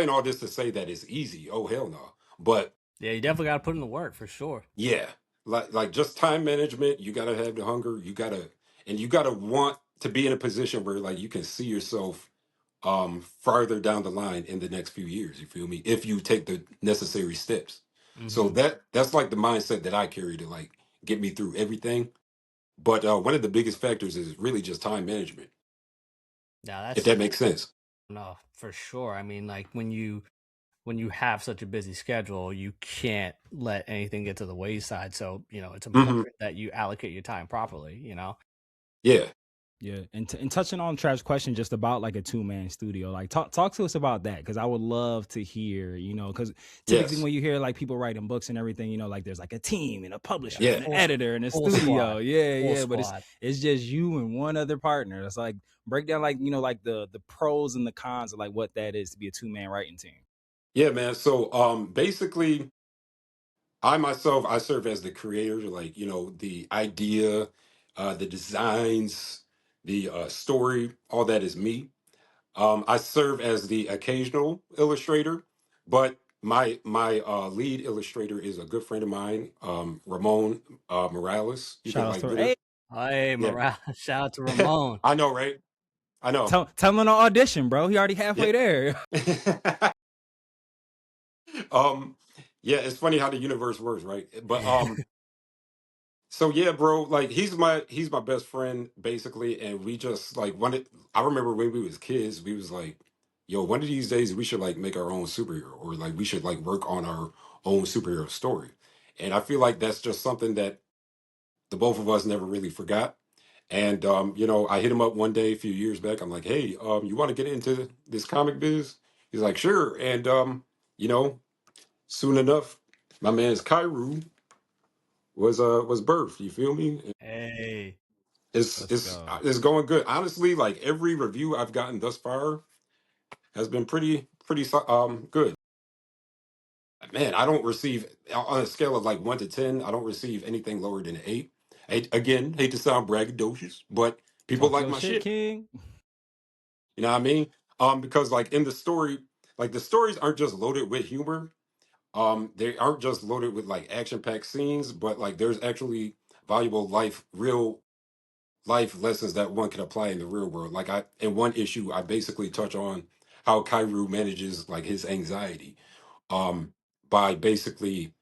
all this to say that it's easy. Oh hell no. But Yeah, you definitely got to put in the work for sure. yeah, like just time management. You gotta have the hunger. You gotta want to be in a position where like you can see yourself farther down the line in the next few years. You feel me? If you take the necessary steps. So Hmm. that's like the mindset that I carry to like get me through everything. But one of the biggest factors is really just time management. Now If that's that makes sense. no for sure. I mean, like when you have such a busy schedule, you can't let anything get to the wayside. So it's Hmm. important that you allocate your time properly. Yeah. Yeah, and touching on Trap's question just about like a 2-man studio, like talk to us about that because I would love to hear, because typically Yes. when you hear like people writing books and everything, like there's like a team and a Yeah, publisher Yeah. and an editor and a full studio, squad, yeah, full yeah, but squad. it's just you and one other partner. It's like break down like like the pros and the cons of like what that is to be a 2-man writing team. Yeah, man. So basically I myself I serve as the creator, like, the idea, the designs, the story, all that is me. I serve as the occasional illustrator, but my lead illustrator is a good friend of mine, Ramon Morales. You can Shout out like to hey, literally Hey, yeah. morale! Shout out to Ramon. I know, right? I know. tell him to audition, bro. He already halfway Yeah. there. um yeah, it's funny how the universe works, right? But so yeah, bro, like he's my best friend basically, and we just like wanted. I remember when we was kids, we was like, "Yo, one of these days we should like make our own superhero, or like we should like work on our own superhero story." And I feel like that's just something that the both of us never really forgot. And you know, I hit him up one day a few years back. I'm like, hey, you want to get into this comic biz? He's like, sure. And you know, soon enough, my man's Cairo was birthed. You feel me? Hey, It's Let's it's go. it's going good. Honestly, like every review I've gotten thus far has been pretty good. Man, I don't receive on a scale of like 1 to 10. I don't receive anything lower than an 8. Again, hate to sound braggadocious, but people Talk like your my shit, shit. King. You know what I mean? Because like in the story, like the stories aren't just loaded with humor. They aren't just loaded with like action-packed scenes, but like there's actually valuable real life lessons that one can apply in the real world. Like in one issue, I basically touch on how Cairo manages like his anxiety, um, by basically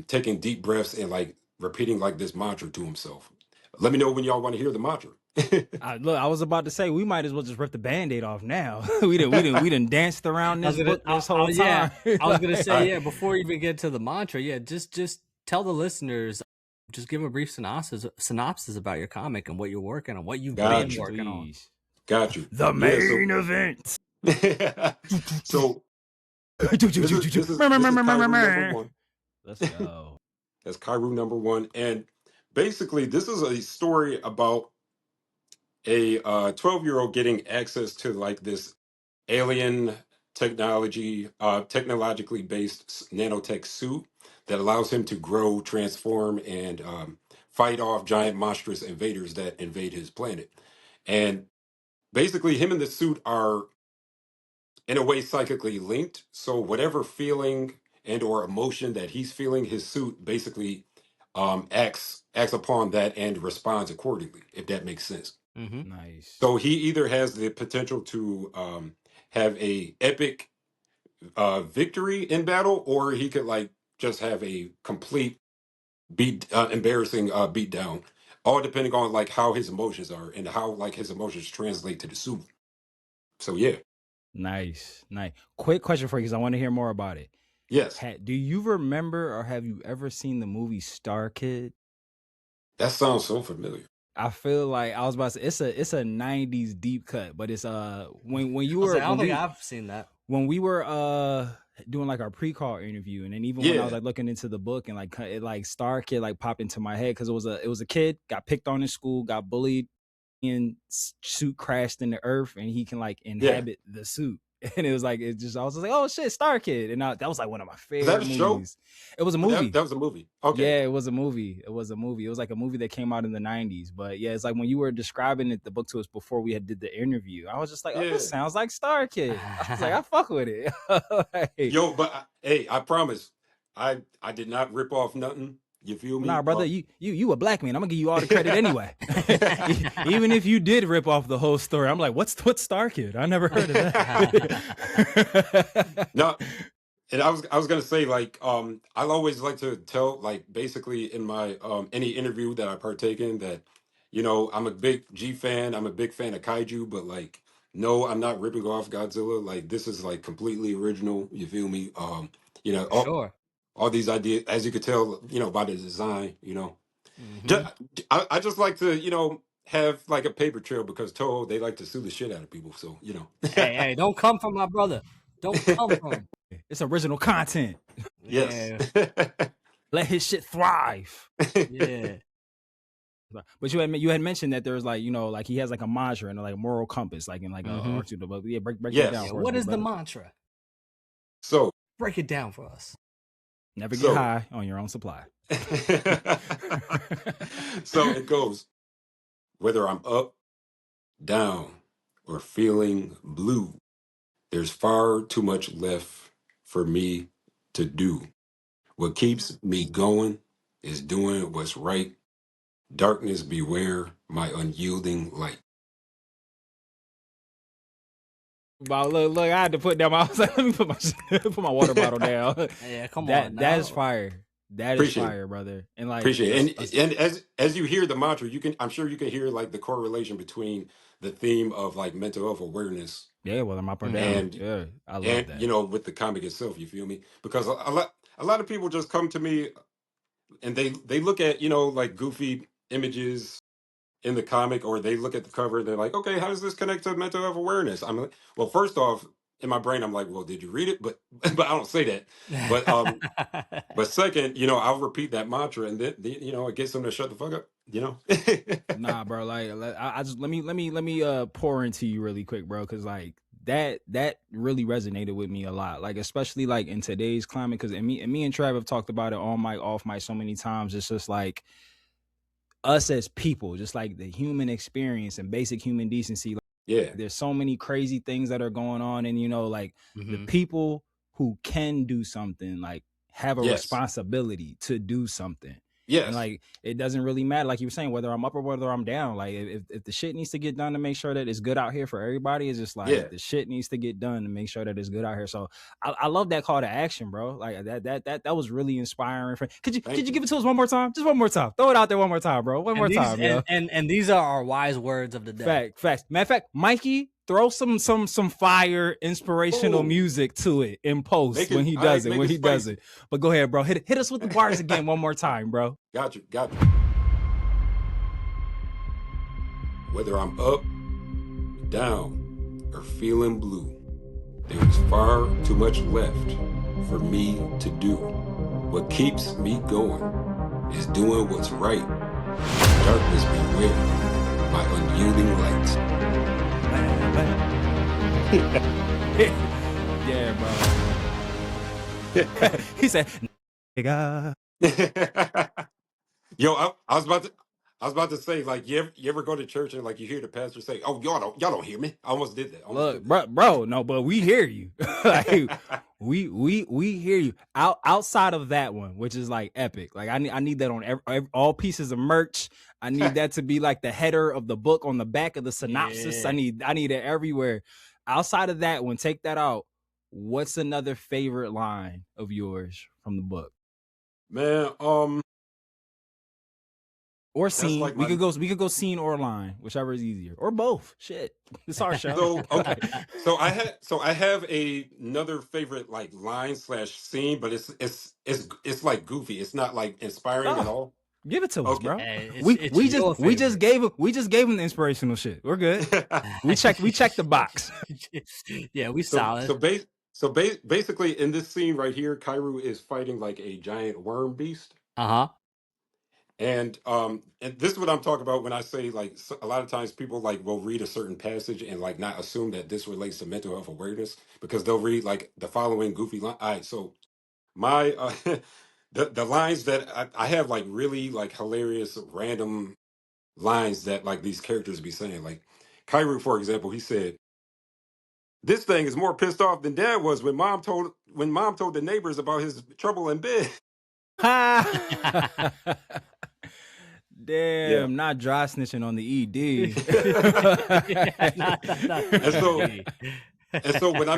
taking deep breaths and like repeating like this mantra to himself. Let me know when y'all want to hear the mantra. Look, I was about to say we might as well just rip the Band-Aid off now. we done danced around I was this gonna, book this whole yeah, time. I was gonna Like, say, I yeah, before we even get to the mantra, yeah, just tell the listeners, just give them a brief synopsis about your comic and what you're working on, what you've been got please, you, working on. please. got you. The Yeah. So main event. so this is Cairo number one. Let's go. That's Cairo number one, and basically this is a story about a 12-year-old getting access to like this alien technologically based nanotech suit that allows him to grow, transform, and fight off giant monstrous invaders that invade his planet. And basically, him and the suit are in a way psychically linked. So whatever feeling and or emotion that he's feeling, his suit basically acts upon that and responds accordingly, if that makes sense. Mm-hmm. Nice. So he either has the potential to have a epic victory in battle, or he could like just have a complete embarrassing beat down. All depending on like how his emotions are and how like his emotions translate to the suit. So yeah, Nice. Quick question for you because I want to hear more about it. yes, Do you remember or have you ever seen the movie Star Kid? that sounds so familiar. I feel like I was about to say it's a 90s deep cut, but it's when you I was were like, I don't think I've seen that. when we were doing like our pre-call interview, and then even when I was Yeah, like looking into the book and like it like Star Kid like popped into my head because it was a kid got picked on in school, got bullied, and suit crashed in the earth, and he can like yeah. inhabit the suit. And it was like I was just like, oh shit, Star Kid, and that was like one of my Is that favorite a show? movies. It was a That movie. was a movie. Okay. Yeah, it was a movie. It was like a movie that came out in the 90s. But yeah, it's like when you were describing it, the book to us before we had did the interview, I was just like, oh, Yeah. this sounds like Star Kid. I was like, I fuck with it. Like, Yo, but hey, I promise, I did not rip off nothing. You feel me? nah, brother, you a black man. I'm gonna give you all the credit anyway. Even if you did rip off the whole story, I'm like, what's Star Kid? I never heard of that. No, and I was gonna say like I always like to tell like basically in my any interview that I partake in that you know I'm a big G fan. I'm a big fan of kaiju, but like no, I'm not ripping off Godzilla. Like this is like completely original. You feel me? You know Sure. all these ideas, as you could tell, you know by the design. You know, Mm-hmm. just, I just like to you know have like a paper trail because Toho they like to sue the shit out of people. So you know. Hey, don't come from my brother. Don't come from. It's original content. Yes. Yeah, Let his shit thrive. yeah. But you had mentioned that there's like like he has like a mantra and like a moral compass like in like Mhm. a but yeah break that Yes. down Yeah, for us, what my is the brother. mantra? So Break it down for us. Never get So- high on your own supply. so it goes whether I'm up, down, or feeling blue, there's far too much left for me to do. What keeps me going is doing what's right. Darkness, beware my unyielding light. But look, I had to put down. I was like, let me put my water bottle down. Yeah, come that on. that is now. fire. That is Appreciate it. fire, brother. And like Appreciate it. And as you hear the mantra, I'm sure you can hear like the correlation between the theme of like mental health awareness yeah, well, I'm up or Mhm. down. And- Yeah, I love and that. you know with the comic itself, you feel me? Because a lot of people just come to me and they look at you know like goofy images in the comic, or they look at the cover and they're like, okay, how does this connect to mental health awareness? I'm like, well, first off, in my brain, I'm like, well, did you read it? But but I don't say that. But but second, I'll repeat that mantra, and then it gets them to shut the fuck up. Nah, bro. Like, I just let me pour into you really quick, bro, because like that really resonated with me a lot. Like, especially like in today's climate, because me and Trav have talked about it on mic, off mic so many times. It's just like us as people, just like the human experience and basic human decency. Like, Yeah. there's so many crazy things that are going on, and like the people who can do something, like have a Yes. responsibility to do something. Yes. And like it doesn't really matter, like you were saying, whether I'm up or whether I'm down. Like if the shit needs to get done to make sure that it's good out here for everybody, it's just like Yeah. the shit needs to get done to make sure that it's good out here. So I love that call to action, bro. Like that was really inspiring. Could you give it to us one more time? Just one more time. Throw it out there one more time, bro. One more time, yo. And these are our wise words of the day. Facts. Matter of fact, Mikey, throw some fire inspirational music to it in post when he does it. But go ahead, bro. Hit us with the bars again one more time, bro. Got you. Whether I'm up, down, or feeling blue, there is far too much left for me to do. What keeps me going is doing what's right. Darkness beware, my unyielding light. Yeah, bro. He said, "Nigga." Yo, I was about to say, like, you ever go to church and like you hear the pastor say, "Oh, y'all don't hear me." I almost did that. Look, bro, no, but we hear you. Like, we hear you. Outside of that one, which is like epic. Like I need that on all pieces of merch. I need that to be like the header of the book on the back of the synopsis. Yeah. I need it everywhere. Outside of that one, take that out. What's another favorite line of yours from the book? Man, or scene. Like we could go scene or line, whichever is easier, or both. Shit, it's our show. So okay, so I have another favorite like line / scene, but it's like goofy. It's not like inspiring at all. Give it to us, bro. We just gave him the inspirational shit. We're good. we checked the box. Yeah, we solid. So basically, in this scene right here, Kairu is fighting like a giant worm beast. And this is what I'm talking about when I say like a lot of times people like will read a certain passage and like not assume that this relates to mental health awareness because they'll read like the following goofy line. All right, so my the lines that I have like really like hilarious random lines that like these characters be saying. Like Kairu, for example, he said, "This thing is more pissed off than Dad was when Mom told the neighbors about his trouble in bed." Damn, not dry snitching on the ED. And so when I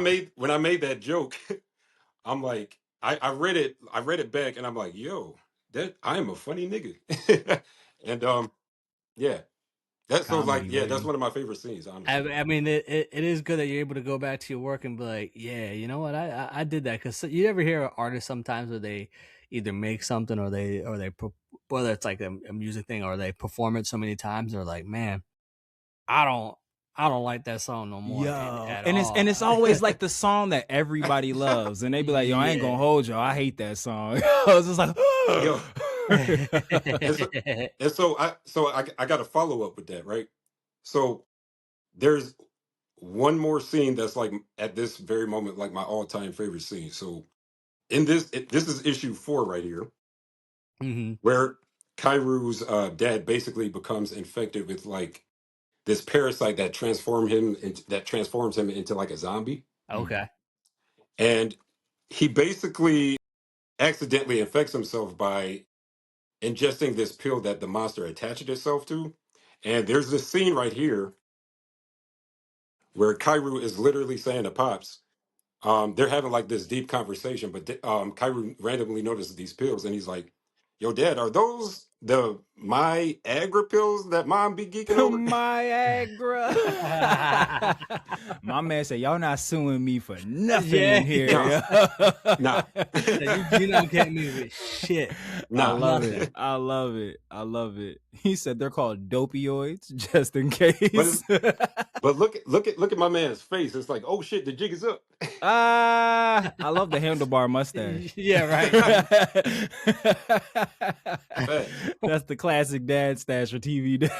made that joke, I'm like, I read it back, and I'm like, yo, that I am a funny nigga. And yeah. That's comedy, so like, yeah, that's one of my favorite scenes, honestly. I mean, it is good that you're able to go back to your work and be like, yeah, you know what, I did that. Because you ever hear artists sometimes where they either make something or they whether it's like a music thing or they perform it so many times, they're like, man, I don't like that song no more. It's always like the song that everybody loves, and they be like, yo, I ain't gonna hold you, I hate that song. I was just like, yo. and so I got to follow up with that, right? So there's one more scene that's like at this very moment like my all-time favorite scene. So in this is issue 4 right here, where Kairu's dad basically becomes infected with like this parasite that transforms him into like a zombie. Okay. And he basically accidentally infects himself by ingesting this pill that the monster attached itself to. And there's this scene right here where Kairu is literally saying to Pops, they're having like this deep conversation, but Kairu randomly notices these pills and he's like, yo, Dad, are those the my Agra pills that mom be geeking over. Viagra. My man said, y'all not suing me for nothing Yeah. in here. Nah. You not getting me with shit. Nah. I love it. I love it. I love it. He said they're called dopioids, just in case. But look at my man's face. It's like, oh shit, the jig is up. I love the handlebar mustache. Yeah, right. That's the classic dad stash for TV days.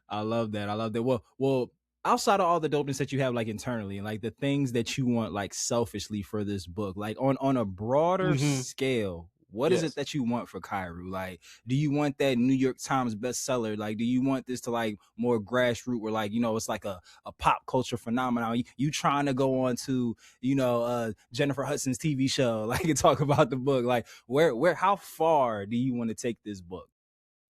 I love that. I love that. Well, outside of all the dopeness that you have like internally and like the things that you want like selfishly for this book, like on a broader scale, what is it that you want for Kairu? Like, do you want that New York Times bestseller? Like, do you want this to like more grassroots where like, you know, it's like a pop culture phenomenon? You trying to go on to, you know, Jennifer Hudson's TV show, like and talk about the book. Like how far do you want to take this book?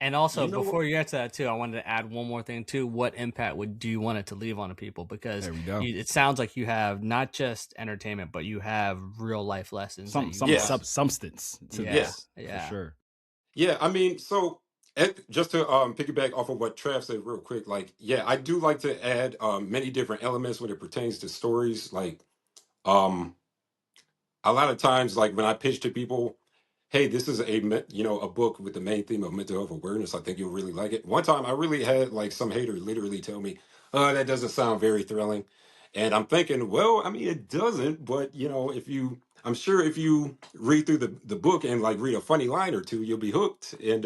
And also, before you answer that too, I wanted to add one more thing too. What impact do you want it to leave on the people? Because it sounds like you have not just entertainment, but you have real life lessons. Some substance to this, for sure. Yeah, I mean, so just to piggyback off of what Trav said real quick, like, yeah, I do like to add many different elements when it pertains to stories. Like, a lot of times, like when I pitch to people, hey, this is a book with the main theme of mental health awareness. I think you'll really like it. One time I really had like some hater literally tell me, oh, that doesn't sound very thrilling. And I'm thinking, well, I mean, it doesn't, but I'm sure if you read through the book and like read a funny line or two, you'll be hooked. And,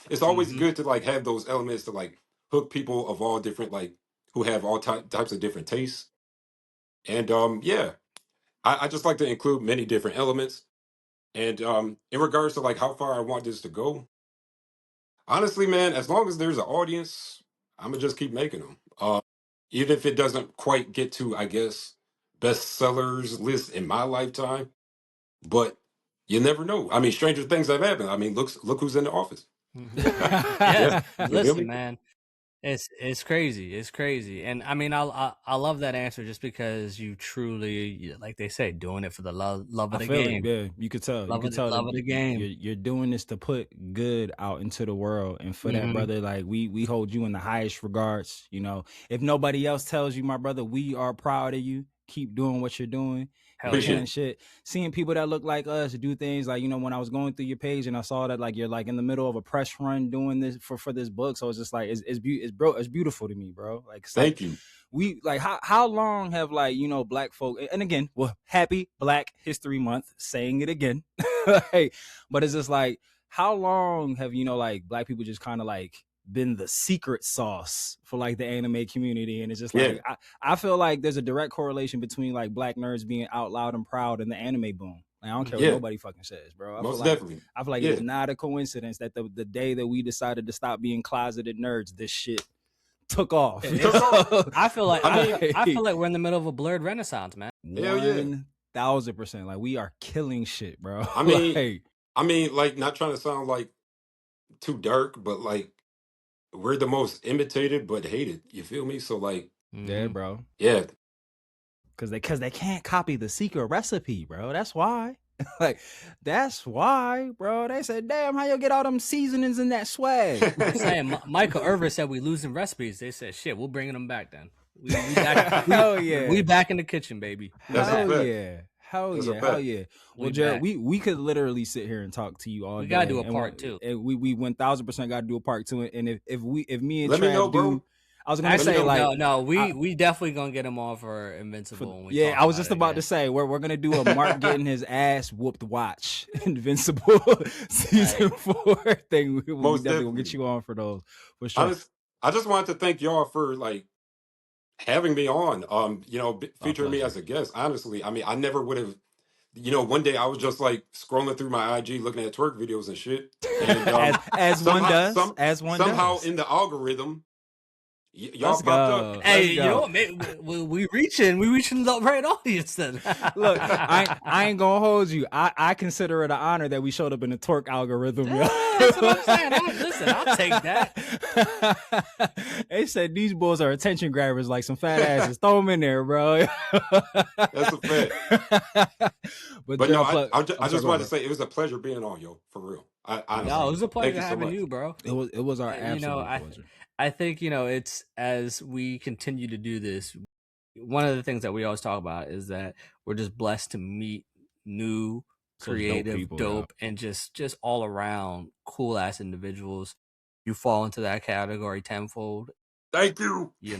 it's always good to like have those elements to like hook people of all different, like who have all types of different tastes. And, I just like to include many different elements. And in regards to like how far I want this to go, honestly, man, as long as there's an audience, I'm gonna just keep making them. Even if it doesn't quite get to, I guess, bestsellers list in my lifetime, but you never know. I mean, stranger things have happened. I mean, look who's in the office. Yeah, listen, man. It's crazy. It's crazy. And I mean, I love that answer just because you truly, like they say, doing it for the love of the game. Yeah, you could tell. Love of the game. You're doing this to put good out into the world. And for that, brother, like we hold you in the highest regards. You know, if nobody else tells you, my brother, we are proud of you. Keep doing what you're doing. And shit. Seeing people that look like us do things like, you know, when I was going through your page and I saw that like you're like in the middle of a press run doing this for this book. So it's just like it's beautiful to me, bro. Like thank you. We like how long have like, you know, black folk, and again, well, happy Black History Month, saying it again. Like, but it's just like how long have, you know, like black people just kind of like been the secret sauce for like the anime community? And it's just like I feel like there's a direct correlation between like black nerds being out loud and proud and the anime boom. Like, I don't care what nobody fucking says, bro. I Most feel definitely. I feel like it's not a coincidence that the day that we decided to stop being closeted nerds, this shit took off. I feel like I feel like we're in the middle of a blurred renaissance, man. 1000%. Like we are killing shit, bro. I mean, like not trying to sound like too dark, but like we're the most imitated but hated. You feel me? So like, yeah, bro. Yeah, because they can't copy the secret recipe, bro. That's why. Like that's why, bro. They said, "Damn, how you get all them seasonings in that swag?" I'm saying Michael Irvin said we losing recipes. They said, "Shit, we'll bringing them back then." We back, we back in the kitchen, baby. Hell yeah. Well, Jared, we could literally sit here and talk to you all day. We gotta do a part two. And we 1000% gotta do a part two. And if me and Let me know, bro. I was gonna say like we definitely gonna get him on for Invincible. I was just about to say we're gonna do a Mark getting his ass whooped watch Invincible season 4 thing. We definitely gonna get you on for those for sure. I just wanted to thank y'all for like having me on. Featuring me as a guest. Honestly, I mean, I never would have. One day I was just like scrolling through my IG looking at twerk videos and shit. And, as one does. Somehow in the algorithm, Y'all Let's popped go. up. Hey, Let's you know go. what? We reaching the right audience then. Look, I ain't gonna hold you. I consider it an honor that we showed up in the Torque algorithm. Yeah, that's what I'm saying. Listen, I'll take that. They said these bulls are attention grabbers like some fat asses. Throw them in there, bro. That's a fact. But no, Gerald, I I'm just sorry, wanted bro. to say it was a pleasure being on, yo, for real. I honestly, No, it was a thank pleasure you so having much. you, bro. It was our absolute pleasure. I think, it's as we continue to do this, one of the things that we always talk about is that we're just blessed to meet new, creative, dope, and just all around cool ass individuals. You fall into that category tenfold. Thank you. We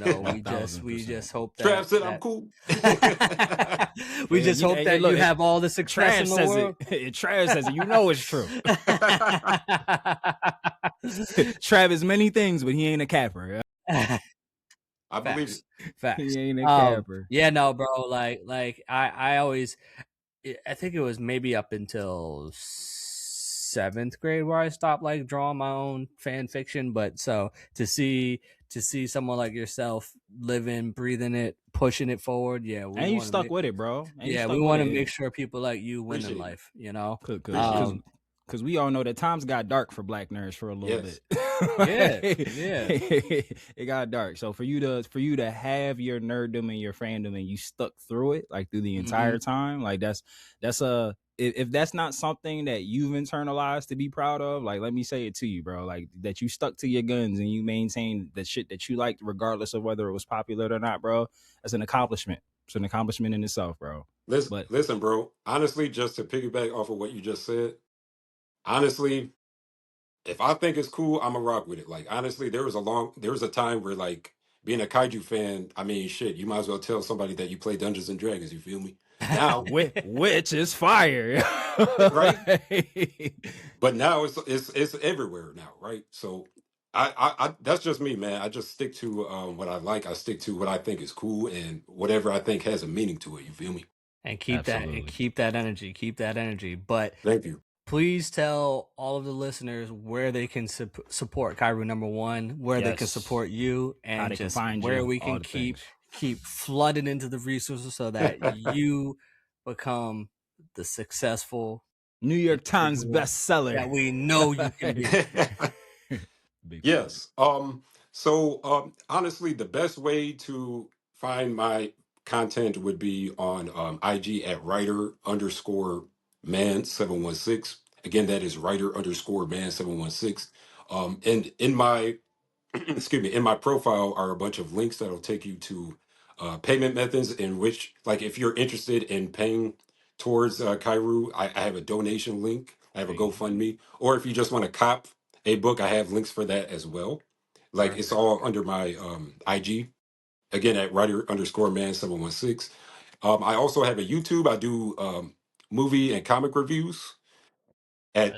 just hope that Trav said I'm cool. we just hope that you have all the success in the world. Trav says it. You know it's true. Trav is many things, but he ain't a capper. I believe it. Facts. He ain't a capper. Yeah, no, bro. Like I always, I think it was maybe up until 7th grade where I stopped like drawing my own fan fiction. But so to see someone like yourself living, breathing it, pushing it forward, yeah. And you stuck with it, bro. Yeah, we want to make sure people like you win in life. Because we all know that times got dark for Black nerds for a little bit. Yeah. It got dark. So for you to have your nerddom and your fandom and you stuck through it like through the entire time, like that's if that's not something that you've internalized to be proud of, like let me say it to you, bro. Like that you stuck to your guns and you maintained the shit that you liked regardless of whether it was popular or not, bro. That's an accomplishment. It's an accomplishment in itself, bro. Listen, bro. Honestly, just to piggyback off of what you just said, honestly, if I think it's cool, I'm gonna rock with it. Like honestly, there was a time where like being a kaiju fan, I mean shit, you might as well tell somebody that you play Dungeons and Dragons, you feel me? Now which is fire. Right? But now it's everywhere now, right? So I that's just me, man. I just stick to what I like. I stick to what I think is cool and whatever I think has a meaning to it, you feel me? And keep that energy. But thank you. Please tell all of the listeners where they can support Kairu number 1, where they can support you, and just where we can keep flooding into the resources so that you become the successful New York Times bestseller that we know you can be. Yes. So honestly, the best way to find my content would be on IG at writer_man716. Again, that is writer_man716. And in my excuse me, in my profile are a bunch of links that'll take you to payment methods in which, like, if you're interested in paying towards Kairu, I have a donation link. I have a GoFundMe. Or if you just want to cop a book, I have links for that as well. Like, it's all under my IG. Again, at writer_man716. I also have a YouTube. I do movie and comic reviews at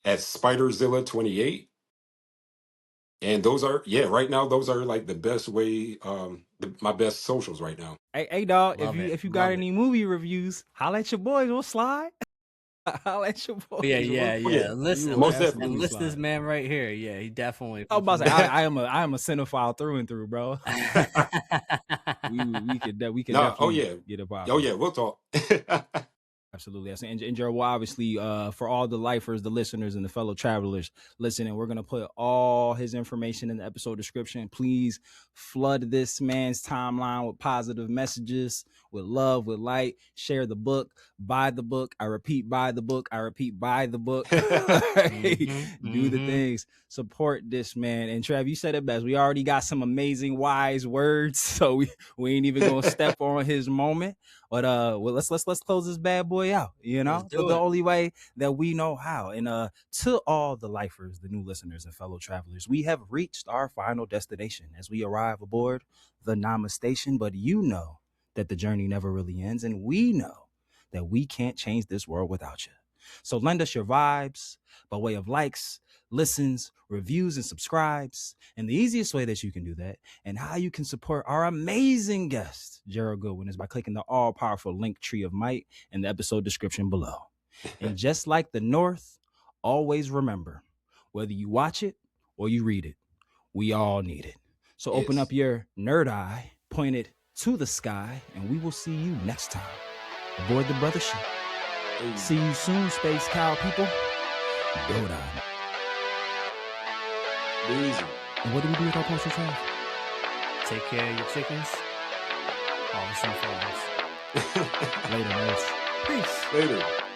Spiderzilla28. And those are, right now, those are like the best way, my best socials right now. Hey dog, if you got any movie reviews, holla at your boys, we'll slide. Holla at your boys. Yeah. Listen, list this man right here. Yeah, he definitely. I was about to say, I am a cinephile through and through, bro. we could definitely get a pop. Oh yeah, we'll talk. Absolutely. And Gerald, obviously, for all the lifers, the listeners, and the fellow travelers listening, we're going to put all his information in the episode description. Please flood this man's timeline with positive messages, with love, with light. Share the book, buy the book. I repeat, buy the book. I repeat, buy the book. Do the things. Support this man. And Trav, you said it best. We already got some amazing wise words, so we ain't even going to step on his moment. But let's close this bad boy out, the only way that we know how. And to all the lifers, the new listeners and fellow travelers, we have reached our final destination as we arrive aboard the Nama station. But you know that the journey never really ends, and we know that we can't change this world without you. So lend us your vibes by way of likes, listens, reviews, and subscribes. And the easiest way that you can do that and how you can support our amazing guest, Gerald Goodwin, is by clicking the all-powerful link tree of might in the episode description below. And just like the North, always remember, whether you watch it or you read it, we all need it. So open Yes. up your nerd eye, point it to the sky, and we will see you next time aboard the Brother Ship. See you soon, Space Cow people. Go down. Easy. And what do we do with our postal trash? Take care of your chickens. Harvest some flowers. Later, nerds. Peace. Later.